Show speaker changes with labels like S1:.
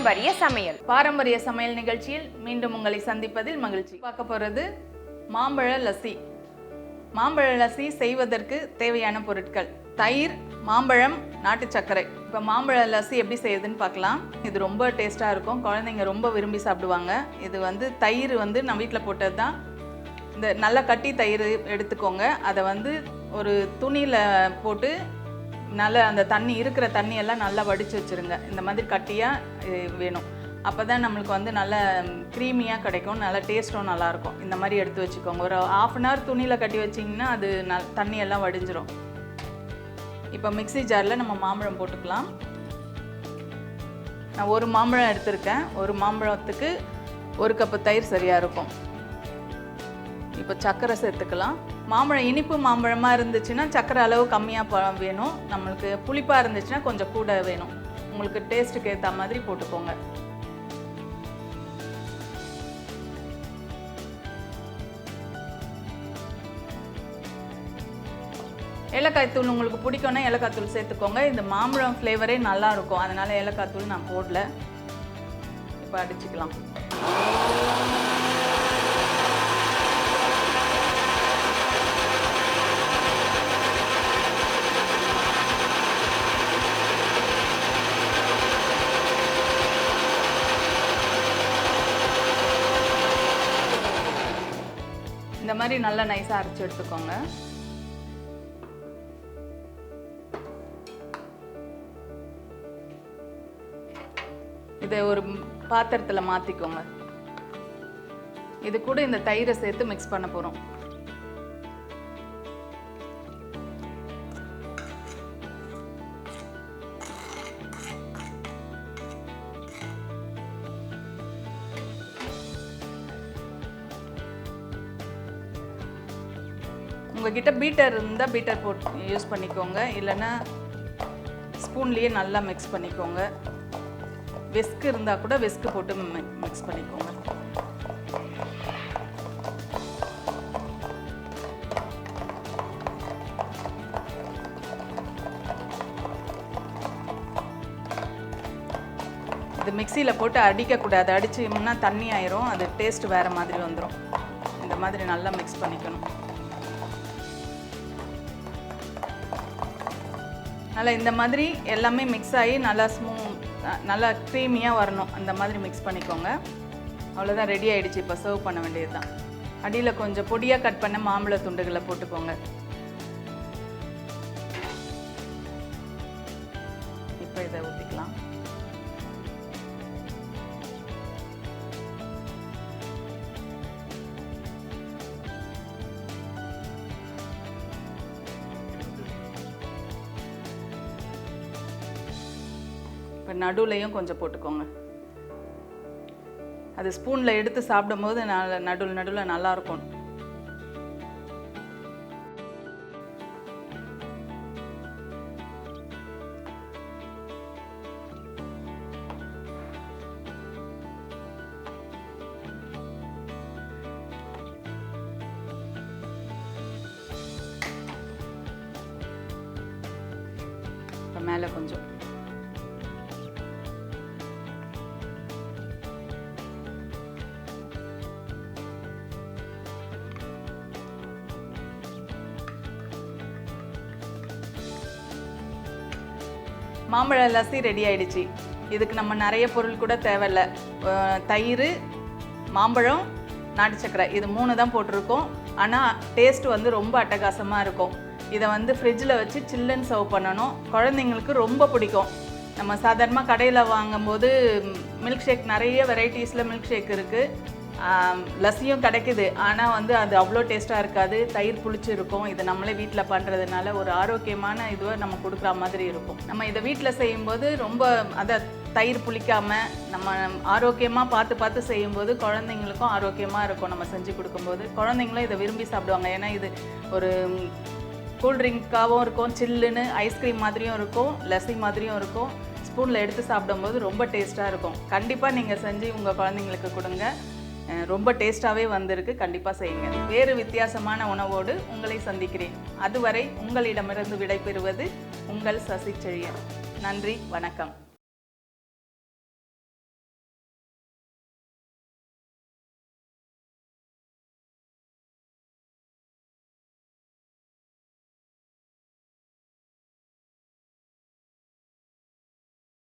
S1: பாரம்பரிய சமையல்.
S2: பாரம்பரிய சமையல் நிகழ்ச்சியில் மீண்டும் உங்களை சந்திப்பதில் மகிழ்ச்சி. பார்க்க போகிறது மாம்பழ லஸ்ஸி. மாம்பழ லஸ்ஸி செய்வதற்கு தேவையான பொருட்கள்: தயிர், மாம்பழம், நாட்டு சர்க்கரை. இப்போ மாம்பழ லஸ்ஸி எப்படி செய்யுதுன்னு பார்க்கலாம். இது ரொம்ப டேஸ்ட்டாக இருக்கும், குழந்தைங்க ரொம்ப விரும்பி சாப்பிடுவாங்க. இது தயிர் நான் வீட்டில் போட்டது தான். இந்த நல்லா கட்டி தயிர் எடுத்துக்கோங்க. அதை ஒரு துணியில் போட்டு நல்லா அந்த இருக்கிற தண்ணியெல்லாம் நல்லா வடித்து வச்சுருங்க. இந்த மாதிரி கட்டியாக வேணும். அப்போ தான் நம்மளுக்கு நல்ல க்ரீமியாக கிடைக்கும், நல்ல டேஸ்ட்டும் நல்லாயிருக்கும். இந்த மாதிரி எடுத்து வச்சுக்கோங்க. ஒரு 1/2 hour துணியில் கட்டி வச்சிங்கன்னா அது தண்ணியெல்லாம் வடிஞ்சிரும். இப்போ மிக்ஸி ஜாரில் நம்ம மாம்பழம் போட்டுக்கலாம். நான் ஒரு மாம்பழம் எடுத்திருக்கேன். ஒரு மாம்பழத்துக்கு 1 கப்பு தயிர் சரியாக இருக்கும். இப்போ சர்க்கரை சேர்த்துக்கலாம். மாம்பழம் இனிப்பு மாம்பழமாக இருந்துச்சுன்னா சர்க்கரை அளவு கம்மியாக வேணும். நம்மளுக்கு புளிப்பாக இருந்துச்சுன்னா கொஞ்சம் கூட வேணும். உங்களுக்கு டேஸ்ட்டுக்கு ஏற்ற மாதிரி போட்டுக்கோங்க. ஏலக்காய் தூள் உங்களுக்கு பிடிக்கும்னா ஏலக்காய் தூள் சேர்த்துக்கோங்க. இந்த மாம்பழம் ஃப்ளேவரே நல்லாயிருக்கும், அதனால் ஏலக்காய் தூள் நான் போடல. இப்போ அடிச்சுக்கலாம். இந்த மாதிரி நல்லா நைஸாக அரைச்சி எடுத்துக்கோங்க. இதை ஒரு பாத்திரத்தில் மாற்றிக்கோங்க. இது கூட இந்த தயிரை சேர்த்து மிக்ஸ் பண்ண போகிறோம். உங்ககிட்ட பீட்டர் இருந்தால் பீட்டர் போட்டு யூஸ் பண்ணிக்கோங்க, இல்லைன்னா ஸ்பூன்லேயே நல்லா மிக்ஸ் பண்ணிக்கோங்க. விஸ்க் இருந்தால் கூட விஸ்க் போட்டு மிக்ஸ் பண்ணிக்கோங்க. இது மிக்சியில் போட்டு அடிக்கக்கூடாது. அடிச்சோம்னா தண்ணி ஆயிரும், அது டேஸ்ட் வேறு மாதிரி வந்துடும். இந்த மாதிரி நல்லா மிக்ஸ் பண்ணிக்கணும். நல்லா இந்த மாதிரி எல்லாமே மிக்ஸ் ஆகி நல்லா க்ரீமியாக வரணும். அந்த மாதிரி மிக்ஸ் பண்ணிக்கோங்க. அவ்வளோதான், ரெடி ஆகிடுச்சு. இப்போ சர்வ் பண்ண வேண்டியது தான். அடியில் கொஞ்சம் பொடியாக கட் பண்ண மாம்பழ துண்டுகளை போட்டுக்கோங்க. இப்போ இதை ஊற்றிக்கலாம். இப்போ நடுவுலையும் கொஞ்சம் போட்டுக்கோங்க. அது ஸ்பூனில் எடுத்து சாப்பிடும்போது நடுவில் நல்லாயிருக்கும். இப்போ மேலே கொஞ்சம் மாம்பழ லஸ்ஸி ரெடி ஆயிடுச்சு. இதுக்கு நம்ம நிறைய பொருள் கூட தேவையில்லை. தயிர், மாம்பழம், நாட்டு சர்க்கரை, இது 3 தான் போட்டிருக்கோம். ஆனால் டேஸ்ட் ரொம்ப அட்டகாசமாக இருக்கும். இதை ஃப்ரிட்ஜில் வச்சு சில்லுன்னு சர்வ் பண்ணணும். குழந்தைங்களுக்கு ரொம்ப பிடிக்கும். நம்ம சாதாரணமாக கடையில் வாங்கும்போது மில்க் ஷேக், நிறைய வெரைட்டிஸில் மில்க் ஷேக் இருக்குது, லஸ்ஸியும் கிடைக்குது. ஆனால் அது அவ்வளோ டேஸ்ட்டாக இருக்காது, தயிர் புளிச்சு இருக்கும். இது நம்மளே வீட்டில் பண்ணுறதுனால ஒரு ஆரோக்கியமான இதுவை நம்ம கொடுக்குற மாதிரி இருக்கும். நம்ம இதை வீட்டில் செய்யும்போது ரொம்ப தயிர் புளிக்காமல் நம்ம ஆரோக்கியமாக பார்த்து செய்யும்போது குழந்தைங்களுக்கும் ஆரோக்கியமாக இருக்கும். நம்ம செஞ்சு கொடுக்கும்போது குழந்தைங்களும் இதை விரும்பி சாப்பிடுவாங்க. ஏன்னா இது ஒரு கூல்ட்ரிங்காகவும் இருக்கும், சில்லுன்னு ஐஸ்கிரீம் மாதிரியும் இருக்கும், லஸ்ஸி மாதிரியும் இருக்கும். ஸ்பூனில் எடுத்து சாப்பிடும்போது ரொம்ப டேஸ்ட்டாக இருக்கும். கண்டிப்பாக நீங்கள் செஞ்சு உங்கள் குழந்தைங்களுக்கு கொடுங்க. ரொம்ப டேஸ்ட்டாகவே வந்திருக்கு. கண்டிப்பாக செய்யுங்க. வேறு வித்தியாசமான உணவோடு உங்களை சந்திக்கிறேன். அதுவரை உங்களிடமிருந்து விடைபெறுவது உங்கள் சசி செழியன். நன்றி, வணக்கம்.